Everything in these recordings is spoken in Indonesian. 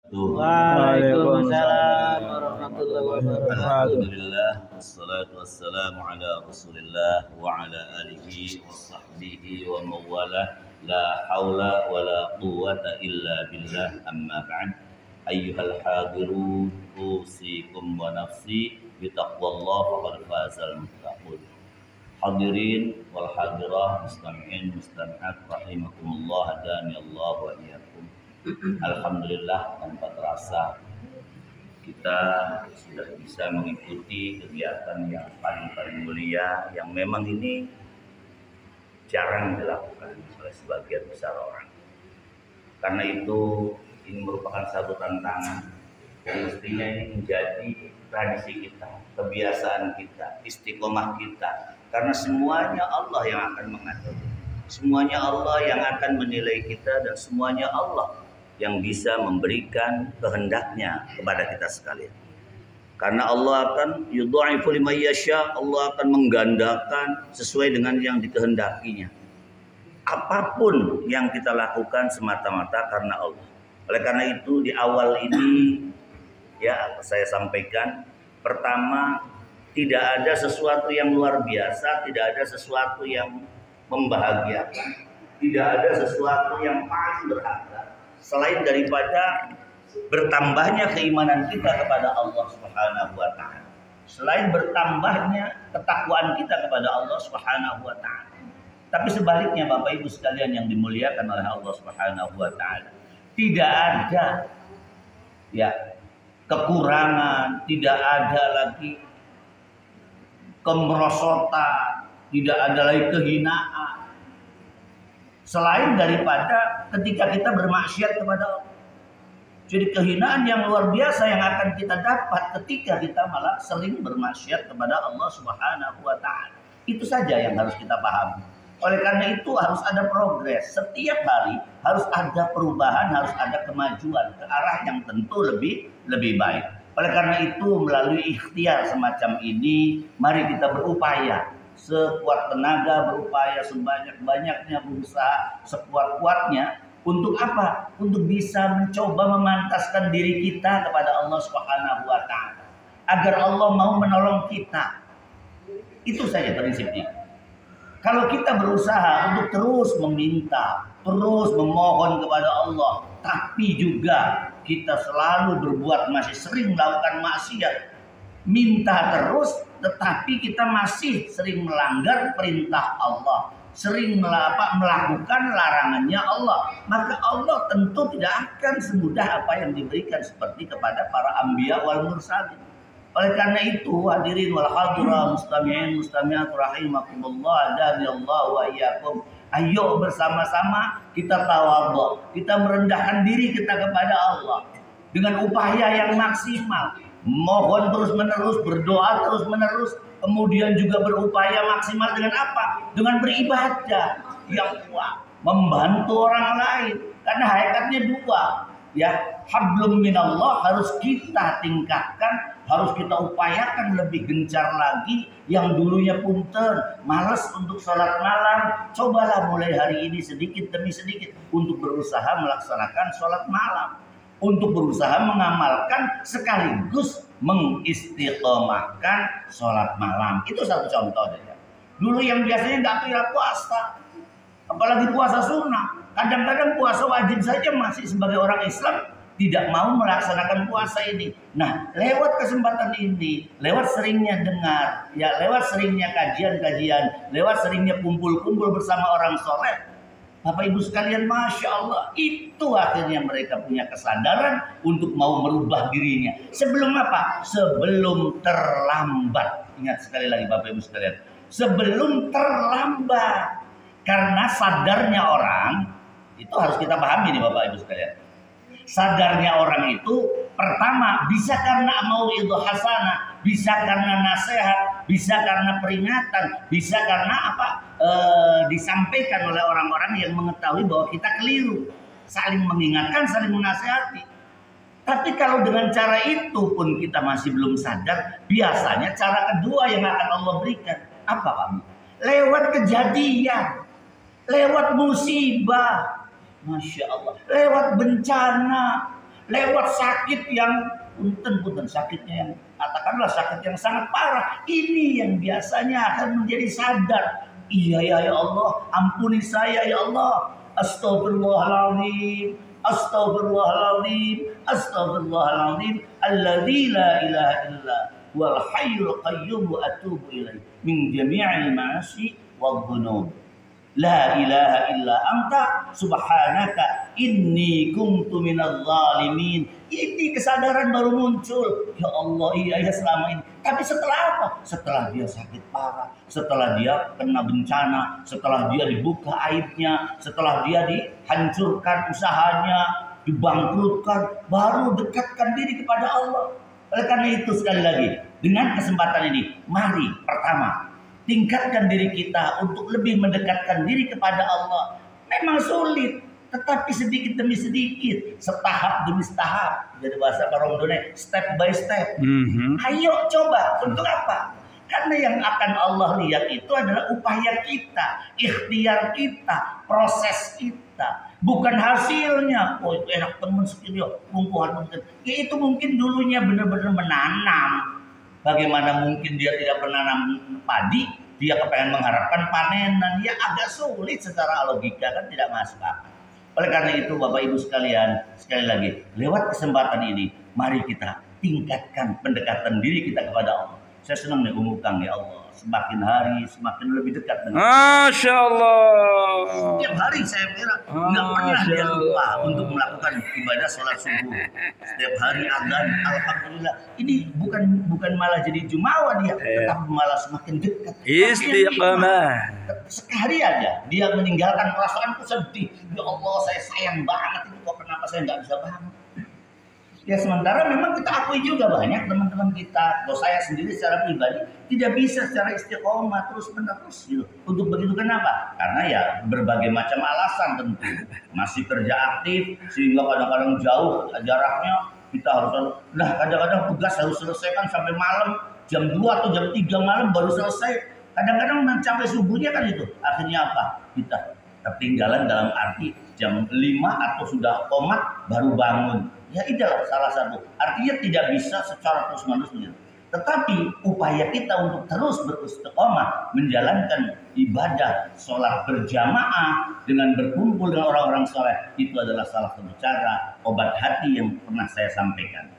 Waalaikumsalam warahmatullahi wabarakatuh. Alhamdulillah, wassalatu wassalamu ala Rasulillah wa ala alihi wa sahbihi wa mawala. La haula wa la quwwata illa billah, amma ba'd. Ayyuhal hadirun, usikum wa nafsi bitaqwallah faqad fazal muttaqun. Hadirin wal hadirah, mustami'in mustami'at rahimakumullah, hadani Allah wa iyyakum. Alhamdulillah, tanpa terasa kita sudah bisa mengikuti kegiatan yang paling mulia, yang memang ini jarang dilakukan oleh sebagian besar orang. Karena itu ini merupakan satu tantangan yang mestinya ini menjadi tradisi kita, kebiasaan kita, istiqomah kita. Karena semuanya Allah yang akan mengatur, semuanya Allah yang akan menilai kita, dan semuanya Allah yang bisa memberikan kehendaknya kepada kita sekalian. Karena Allah akan yudha'ifu liman yasha, Allah akan menggandakan sesuai dengan yang dikehendakinya. Apapun yang kita lakukan semata-mata karena Allah. Oleh karena itu di awal ini ya saya sampaikan, pertama, tidak ada sesuatu yang luar biasa, tidak ada sesuatu yang membahagiakan, tidak ada sesuatu yang paling berharga selain daripada bertambahnya keimanan kita kepada Allah Subhanahu wa taala. Selain bertambahnya ketakwaan kita kepada Allah Subhanahu wa taala. Tapi sebaliknya Bapak Ibu sekalian yang dimuliakan oleh Allah Subhanahu wa taala, tidak ada ya kekurangan, tidak ada lagi kemerosotan, tidak ada lagi kehinaan selain daripada ketika kita bermaksiat kepada Allah. Jadi kehinaan yang luar biasa yang akan kita dapat ketika kita malah sering bermaksiat kepada Allah Subhanahu wa taala. Itu saja yang harus kita pahami. Oleh karena itu harus ada progres. Setiap hari harus ada perubahan, harus ada kemajuan ke arah yang tentu lebih baik. Oleh karena itu melalui ikhtiar semacam ini, mari kita berupaya sekuat tenaga, berupaya sebanyak-banyaknya, berusaha sekuat-kuatnya untuk apa? Untuk bisa mencoba memantaskan diri kita kepada Allah Subhanahu wa taala agar Allah mau menolong kita. Itu saja prinsipnya. Kalau kita berusaha untuk terus meminta, terus memohon kepada Allah, tapi juga kita selalu berbuat, masih sering melakukan maksiat, minta terus, tetapi kita masih sering melanggar perintah Allah, sering melakukan larangannya Allah, maka Allah tentu tidak akan semudah apa yang diberikan seperti kepada para anbiya wal mursalin. Oleh karena itu hadirin wal hadirah, mustami'in mustami'at rahimakumullah, dan Allah wa iyyakum, ayo bersama-sama kita tawadhu, kita merendahkan diri kita kepada Allah dengan upaya yang maksimal. Mohon terus-menerus, berdoa terus-menerus, kemudian juga berupaya maksimal dengan apa? Dengan beribadah yang kuat, membantu orang lain. Karena hakikatnya dua, ya, hablum minallah harus kita tingkatkan, harus kita upayakan lebih gencar lagi. Yang dulunya punten, malas untuk sholat malam, cobalah mulai hari ini sedikit demi sedikit untuk berusaha melaksanakan sholat malam, untuk berusaha mengamalkan sekaligus mengistiqomahkan sholat malam. Itu satu contoh saja. Dulu yang biasanya nggak kira puasa, apalagi puasa sunnah, kadang-kadang puasa wajib saja masih sebagai orang Islam tidak mau melaksanakan puasa ini. Nah, lewat kesempatan ini, lewat seringnya dengar, ya lewat seringnya kajian-kajian, lewat seringnya kumpul-kumpul bersama orang soleh, Bapak Ibu sekalian, Masya Allah, itu akhirnya mereka punya kesadaran untuk mau merubah dirinya. Sebelum apa? Sebelum terlambat. Ingat sekali lagi Bapak Ibu sekalian, sebelum terlambat. Karena sadarnya orang, itu harus kita pahami nih Bapak Ibu sekalian. Sadarnya orang itu pertama bisa karena mau'idhah hasanah, bisa karena nasihat, bisa karena peringatan, bisa karena apa? Disampaikan oleh orang-orang yang mengetahui bahwa kita keliru, saling mengingatkan, saling menasihati. Tapi kalau dengan cara itu pun kita masih belum sadar, biasanya cara kedua yang akan Allah berikan apa Pak? Lewat kejadian, lewat musibah, Masya Allah, lewat bencana, lewat sakit yang punten sakitnya yang katakanlah sakit yang sangat parah, ini yang biasanya akan menjadi sadar, iya ya Allah, ampuni saya ya Allah, astagfirullahaladzim, astagfirullahaladzim, astagfirullahaladzim, alladzi la ilaha illa wal hayyul qayyum wa atubu ilaih min jami'il ma'asi wal dhunub. La ilaha illa anta subhanaka inni kuntu minadz zalimin. Ini kesadaran baru muncul. Ya Allah, iya ya selama ini. Tapi setelah apa? Setelah dia sakit parah, setelah dia kena bencana, setelah dia dibuka aibnya, setelah dia dihancurkan usahanya, dibangkrutkan, baru dekatkan diri kepada Allah. Oleh karena itu sekali lagi, dengan kesempatan ini, mari pertama tingkatkan diri kita untuk lebih mendekatkan diri kepada Allah. Memang sulit, tetapi sedikit demi sedikit, setahap demi setahap. Jadi bahasa orang Indonesia, step by step. Ayo coba, untuk apa? Karena yang akan Allah lihat itu adalah upaya kita, ikhtiar kita, proses kita. Bukan hasilnya. Oh itu enak temen segini, kumpulan mungkin. Ya itu mungkin dulunya benar-benar menanam. Bagaimana mungkin dia tidak menanam padi, dia kepengen mengharapkan panenan, ya agak sulit secara logika, kan tidak masuk akal. Oleh karena itu Bapak Ibu sekalian, sekali lagi, lewat kesempatan ini, mari kita tingkatkan pendekatan diri kita kepada Allah. Saya senang nih Umum Kang, ya Allah, semakin hari semakin lebih dekat dengan Masya Allah. setiap hari saya kira nggak pernah dia lupa untuk melakukan ibadah sholat subuh. Setiap hari adzan, alhamdulillah. Ini bukan malah jadi jumawa dia, tetapi malah semakin dekat. Istiqamah. Sekali aja dia meninggalkan perasaanku sedih. Ya Allah, saya sayang banget itu, kok kenapa saya nggak bisa banget? Ya sementara memang kita akui juga banyak teman-teman kita, kalau saya sendiri secara pribadi tidak bisa secara istiqomah terus menerus gitu. Untuk begitu kenapa? Karena ya berbagai macam alasan tentu. Masih kerja aktif sehingga kadang-kadang jauh jaraknya, kita harus kadang-kadang tugas harus selesaikan sampai malam jam 2 atau jam 3 malam baru selesai. Kadang-kadang mencapai subuhnya kan itu. Akhirnya apa? Kita ketinggalan dalam arti jam 5 atau sudah komat baru bangun. Ya itulah salah satu. Artinya tidak bisa secara terus-menerus begitu. Tetapi upaya kita untuk terus beristiqomah menjalankan ibadah sholat berjamaah dengan berkumpul dengan orang-orang soleh, itu adalah salah satu cara obat hati yang pernah saya sampaikan.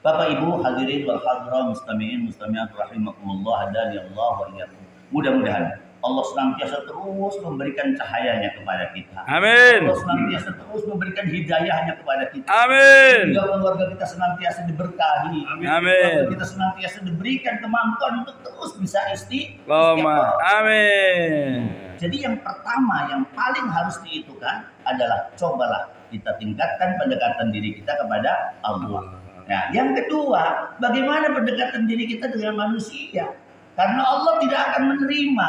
Bapak Ibu hadirin wal hadirat mustami'in mustami'at rahimakumullah hadani Allah wa iyyakum. Mudah-mudahan Allah senantiasa terus memberikan cahayanya kepada kita. Amin. Allah senantiasa terus memberikan hidayahnya kepada kita. Amin. Sehingga keluarga kita senantiasa diberkahi. Amin. Keluarga kita senantiasa diberikan kemampuan untuk terus bisa Allahumma amin. Jadi yang pertama yang paling harus diitukan adalah cobalah kita tingkatkan pendekatan diri kita kepada Allah. Nah, yang kedua, bagaimana pendekatan diri kita dengan manusia? Karena Allah tidak akan menerima,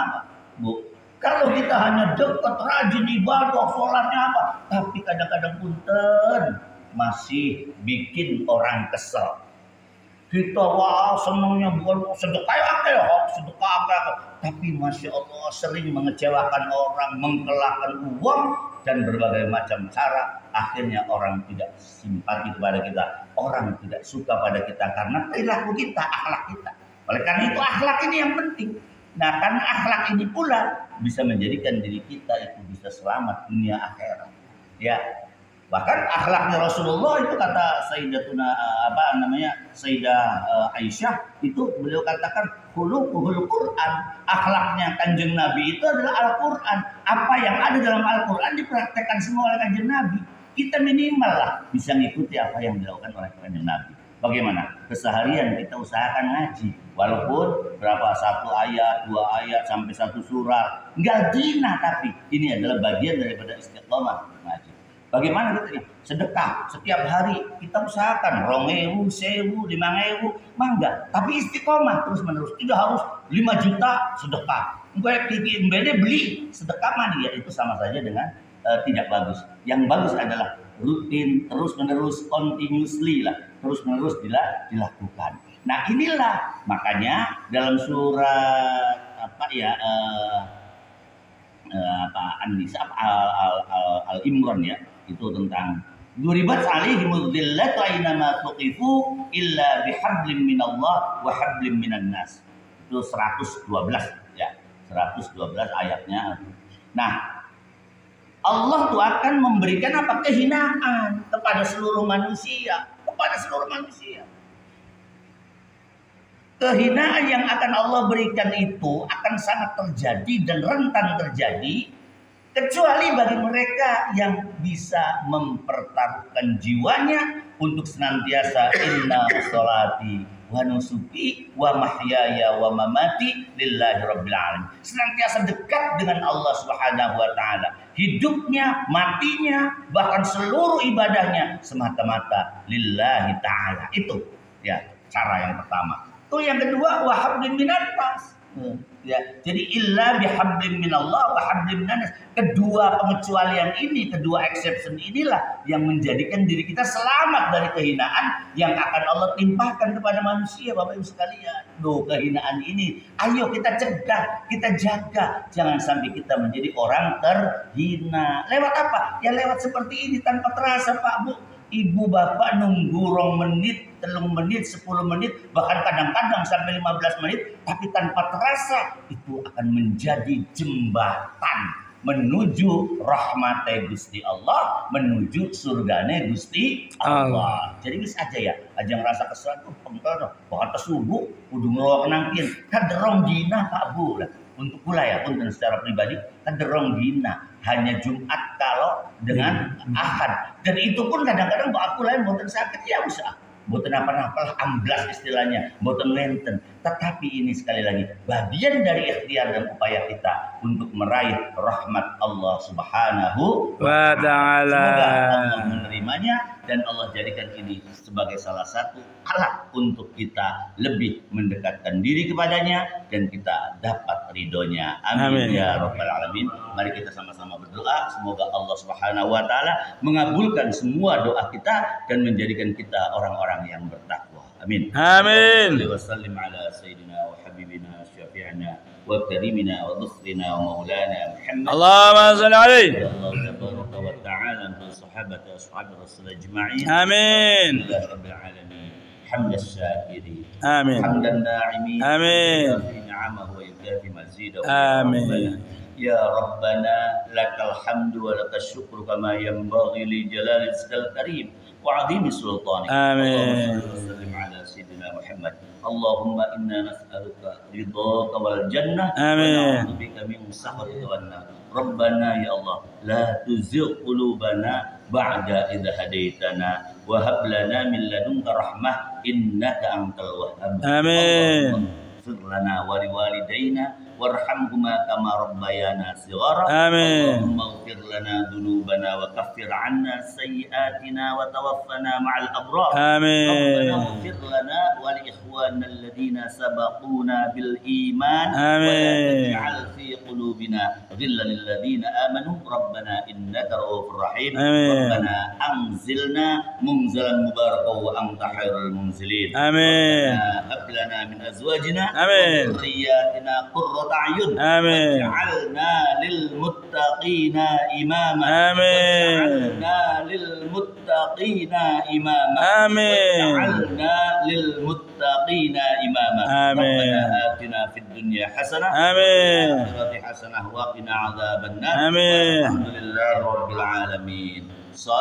Bu. Kalau kita hanya dekat, rajin ibadah, sholatnya apa, tapi kadang-kadang punten masih bikin orang kesel. Kita wah senangnya bukan sedekah tapi masya Allah sering mengecewakan orang, mengkelahkan uang dan berbagai macam cara. Akhirnya orang tidak simpati kepada kita, orang tidak suka pada kita karena perilaku kita, akhlak kita. Oleh karena itu akhlak ini yang penting. Nah, karena akhlak ini pula bisa menjadikan diri kita itu bisa selamat dunia akhirat. Ya. Bahkan akhlaknya Rasulullah itu kata Sayyidatuna Sayyidah Aisyah itu beliau katakan khuluquhul Quran. Akhlaknya Kanjeng Nabi itu adalah Al-Quran. Apa yang ada dalam Al-Quran dipraktekkan semua oleh Kanjeng Nabi. Kita minimal lah bisa ngikuti apa yang dilakukan oleh Kanjeng Nabi. Bagaimana? Keseharian kita usahakan ngaji. Walaupun berapa, 1 ayat, 2 ayat, sampai 1 surat. Enggak jinah, tapi ini adalah bagian daripada istiqomah ngaji. Bagaimana kita sedekah setiap hari kita usahakan 2.000, 1.000, 5.000, mangga. Tapi istiqomah terus menerus. Tidak harus 5 juta sedekah. Mbak beli sedekah mandi ya itu sama saja dengan tidak bagus. Yang bagus adalah rutin, terus menerus, continuously lah, terus menerus dilakukan. Nah inilah makanya dalam surat An-Nisa Al-Imran ya, itu tentang Duribat alaihimudz dzillatu aynama tuqifu illa bihablin minallah wa hablin minan nas. Itu 112 ya. 112 ayatnya. Nah, Allah tuh akan memberikan apa? Kehinaan kepada seluruh manusia, Kehinaan yang akan Allah berikan itu akan sangat terjadi dan rentan terjadi kecuali bagi mereka yang bisa mempertaruhkan jiwanya untuk senantiasa inna sholati wa nusuki wa mahyaya wa mamati lillahi rabbil alamin. Senantiasa dekat dengan Allah Subhanahu wa taala. Hidupnya, matinya, bahkan seluruh ibadahnya semata-mata lillahi taala. Itu ya cara yang pertama. Itu yang kedua wa hablin minan nas. Ya, jadi illa bihablin minallah wa hablin minan nas. Kedua pengecualian ini, kedua exception inilah yang menjadikan diri kita selamat dari kehinaan yang akan Allah timpahkan kepada manusia, Bapak Ibu sekalian. Loh, kehinaan ini, ayo kita cegah, kita jaga, jangan sampai kita menjadi orang terhina. Lewat apa? Ya lewat seperti ini tanpa terasa, Pak Bu. Ibu bapak nunggu 2 menit, 3 menit, 10 menit, bahkan kadang-kadang sampai 15 menit, tapi tanpa terasa itu akan menjadi jembatan menuju rahmatnya Gusti Allah, menuju surganya Gusti Allah. Jadi bisa aja ya, aja ngerasa kesel tuh pengkel, bahkan tersubuk, kudu ngelawak nangkin, kaderong dina Pak Bu lah. Untuk pula ya, untuk secara pribadi, kaderong dina. Hanya Jumat kalau dengan Ahad. Dan itu pun kadang-kadang aku lain boten sakit ya usah. Boten apa-apa lah amblas istilahnya, boten lenten. Tetapi ini sekali lagi bagian dari ikhtiar dan upaya kita untuk meraih rahmat Allah Subhanahu wa taala. Semoga Allah menerimanya dan Allah jadikan ini sebagai salah satu alat untuk kita lebih mendekatkan diri kepadanya dan kita dapat ridhonya. Amin ya rabbal alamin. Mari kita sama-sama berdoa semoga Allah Subhanahu wa taala mengabulkan semua doa kita dan menjadikan kita orang-orang yang bertakwa. Amin. Amin. Wa sallim ala sayyidina wa habibina syafi'ina wa karimina wa dhikhrina wa maulana Muhammad. Allahumma shalli alaihi. Allah tabaraka wa ta'ala wa sahabati ashabi rasul ajma'in. Amin. Rabbil alamin. Hamdan syakirin. Amin. Hamdan na'imin. Amin. Ni'amahu wa yukafi mazidahu. Amin. Ya Rabbana lakal hamdu wa lakal syukru kama yanbaghi li jalali wajhikal karim wa 'azimi sultanik. Amin. Sallim ala sayyidina Muhammad. Allahumma inna nas'aluka ridhaka wal jannah wa Amin. na'udzubika min sakhatika wan nar. Rabbana ya Allah la tuzigh qulubana ba'da idh hadaitana wa hab lana min ladunka rahmah innaka antal wahhab. Amin. Ighfir lana wa liwalidayna warhamhuma kama rabbayana shighara. Amin. Allahumma ighfir lana dhunubana wa kaffir 'anna sayyi'atina wa tawaffana ma'al abrar. Amin. Rabbana ighfir lana wa li ikhwanina alladhina sabaquna bil iman. Amin. Wa la taj'al fi qulubina ghillan lil ladzina amanu rabbana innaka ra'ufur rahim. Amin. Rabbana anzilna munzalan mubarakan wa anta khairul munzilin. Amin. Rabbana hab lana min azwajina Amin. wa dhurriyyatina qurrata a'yun. Amin. Waj'alna lil muttaqina imama. Amin. Waj'alna lil muttaqina imama. Amin. Waj'alna lil muttaqina imama. Amin. Rabbana atina fid dunya hasanah. Amin. Wa fil akhirati hasanah wa qina adzabannar. Amin. Alhamdulillahi rabbil alamin.